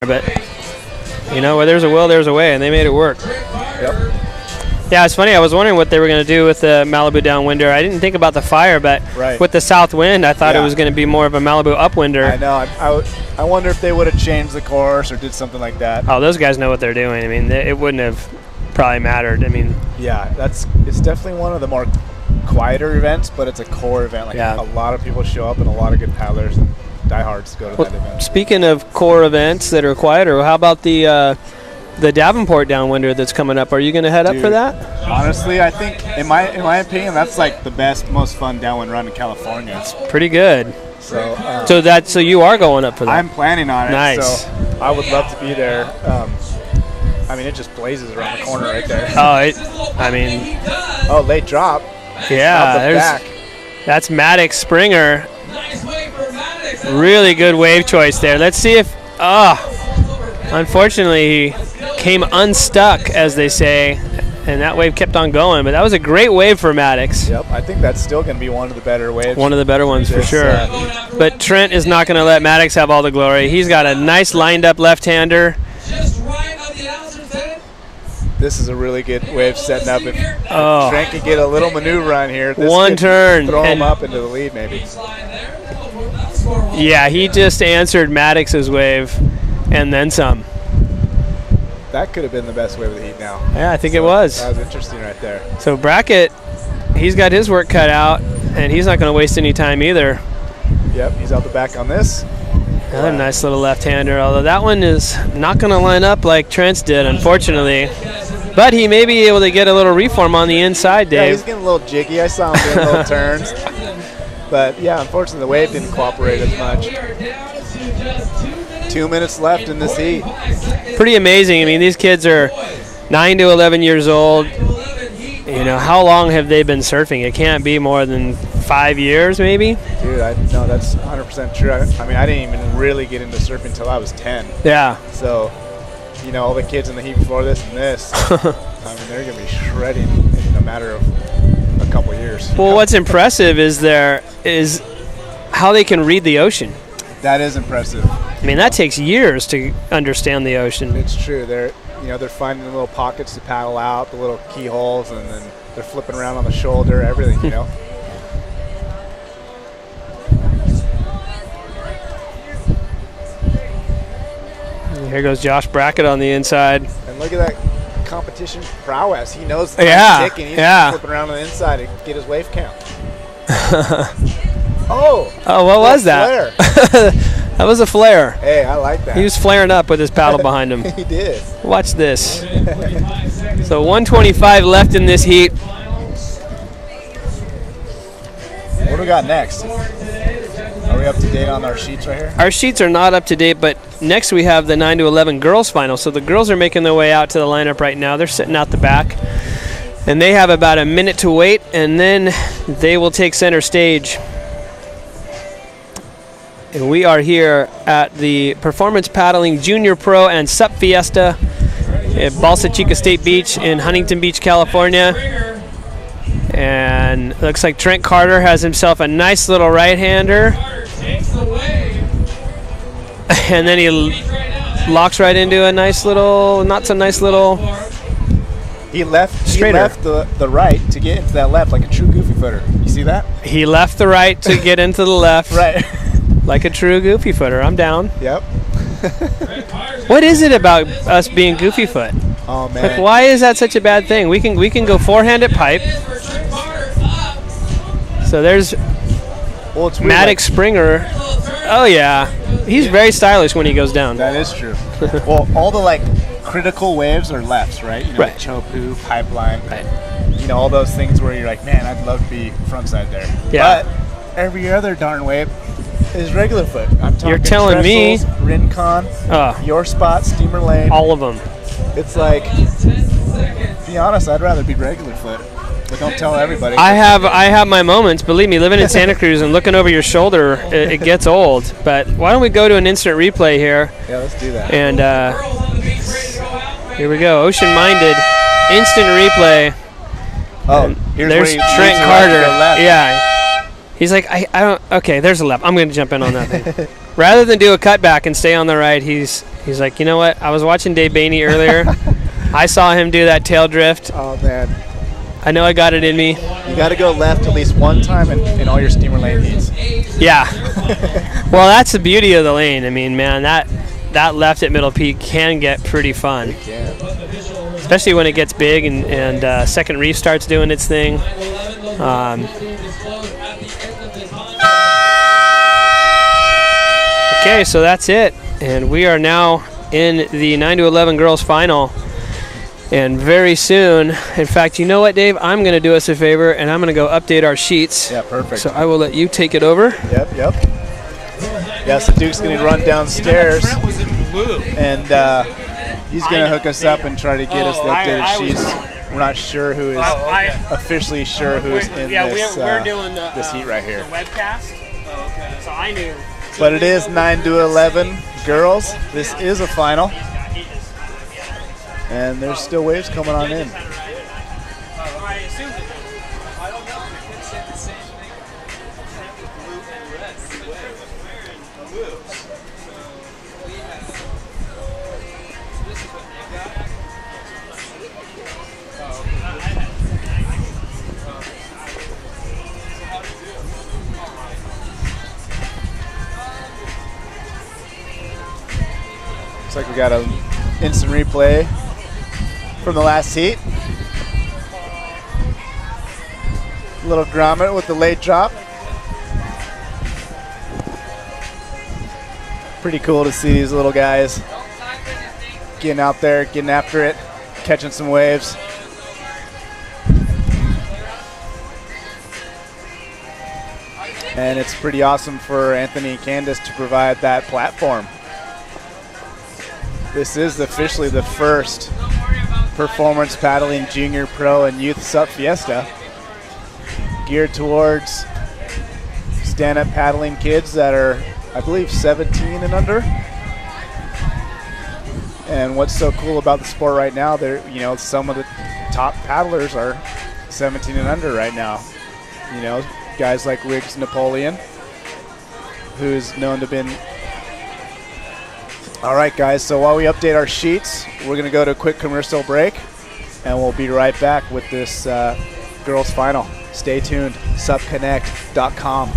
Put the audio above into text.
but you know, where there's a will, there's a way, and they made it work. Yep. Yeah, it's funny. I was wondering what they were going to do with the Malibu downwinder. I didn't think about the fire, but with the south wind, I thought it was going to be more of a Malibu upwinder. I know. I wonder if they would have changed the course or did something like that. Oh, those guys know what they're doing. I mean, it wouldn't have probably mattered. I mean, yeah, it's definitely one of the more quieter events, but it's a core event. Like a lot of people show up and a lot of good paddlers and diehards go to that event. Speaking of core events that are quieter, how about the Davenport downwinder that's coming up? Are you going to head up for that? Honestly, I think, in my opinion, that's like the best, most fun downwind run in California. It's pretty good. So you are going up for that? I'm planning on it. Nice. So I would love to be there. I mean, it just blazes around the corner right there. Oh, late drop. Yeah, that's Maddox Springer. Really good wave choice there. Let's see if. Unfortunately, he came unstuck, as they say, and that wave kept on going. But that was a great wave for Maddox. Yep, I think that's still going to be one of the better waves. One of the better ones for sure. But Trent is not going to let Maddox have all the glory. He's got a nice lined-up left-hander. This is a really good wave setting up. If Trent can get a little maneuver on here, one turn, throw him up into the lead maybe. Yeah, he just answered Maddox's wave and then some. That could have been the best wave of the heat now. Yeah, I think it was. That was interesting right there. So Brackett, he's got his work cut out, and he's not going to waste any time either. Yep, he's out the back on this. Another nice little left-hander, although that one is not going to line up like Trent's did, unfortunately. But he may be able to get a little reform on the inside, Dave. Yeah, he's getting a little jiggy. I saw him doing little turns. But, yeah, unfortunately, the wave didn't cooperate as much. 2 minutes left in this heat. Pretty amazing. I mean, these kids are 9 to 11 years old. You know, how long have they been surfing? It can't be more than 5 years, maybe? Dude, no, that's 100% true. I mean, I didn't even really get into surfing until I was 10. Yeah. So, you know, all the kids in the heat before this and this, I mean, they're going to be shredding in a matter of a couple years. Well, what's impressive is how they can read the ocean. That is impressive. I mean, that takes years to understand the ocean. It's true. They're finding the little pockets to paddle out, the little keyholes, and then they're flipping around on the shoulder, everything, you know. Here goes Josh Brackett on the inside. And look at that competition prowess. He knows the tick, and he's flipping around on the inside to get his wave count. What was that? That was a flare. Hey, I like that. He was flaring up with his paddle behind him. He did. Watch this. So 125 left in this heat. What do we got next? Are we up to date on our sheets right here? Our sheets are not up to date, but next we have the 9 to 11 girls final. So the girls are making their way out to the lineup right now. They're sitting out the back. And they have about a minute to wait, and then they will take center stage. And we are here at the Performance Paddling Junior Pro and Sup Fiesta at Balsa Chica State Beach in Huntington Beach, California. And looks like Trent Carter has himself a nice little right-hander. And then he locks right into a nice little, not so nice little He left the right to get into that left like a true goofy footer. You see that? He left the right to get into the left. Right. Like a true goofy footer. I'm down. Yep. What is it about us being goofy foot? Oh man. Like, why is that such a bad thing? We can go forehand at pipe. So there's Maddox Springer. Oh yeah. He's very stylish when he goes down. That is true. Well, all the critical waves are lefts, right? You know, right. Chopu, pipeline. Right. You know, all those things where you're like, man, I'd love to be frontside there. Yeah. But every other darn wave is regular foot. I'm talking You're telling me Rincon, your spot, Steamer Lane. All of them. It's like, to be honest, I'd rather be regular foot. But don't tell everybody. I have my moments. Believe me, living in Santa Cruz and looking over your shoulder, it gets old. But why don't we go to an instant replay here? Yeah, let's do that. And here we go. Ocean Minded instant replay. Oh, there's Trent Carter. Yeah. He's like, I don't. Okay, there's a left. I'm going to jump in on that thing. Rather than do a cutback and stay on the right, he's He's like, you know what? I was watching Dave Baney earlier. I saw him do that tail drift. Oh, man. I know I got it in me. You got to go left at least one time in all your steamer lane heats. Yeah. Well, that's the beauty of the lane. I mean, man, that left at Middle Peak can get pretty fun. It can. Especially when it gets big and Second Reef starts doing its thing. Okay, so that's it. And we are now in the 9-11 girls final. And very soon, in fact, you know what, Dave? I'm going to do us a favor, and I'm going to go update our sheets. Yeah, perfect. So I will let you take it over. Yep. Yeah, so Duke's going to run downstairs, and he's going to hook us up and try to get us the updated sheets. We're not sure who is officially sure who's in we're doing this heat right here. The webcast. Oh, okay. So I knew. But it is 9-11 girls. This is a final. And there's still waves coming on in. Looks like we got an instant replay from the last heat. Little grommet with the late drop. Pretty cool to see these little guys getting out there, getting after it, catching some waves. And it's pretty awesome for Anthony and Candace to provide that platform. This is officially the first performance paddling junior pro and youth SUP fiesta geared towards stand-up paddling kids that are, I believe, 17 and under. And what's so cool about the sport right now, some of the top paddlers are 17 and under right now. You know, guys like Riggs Napoleon, who's known to have been. All right, guys, so while we update our sheets, we're going to go to a quick commercial break, and we'll be right back with this girls' final. Stay tuned, supconnect.com.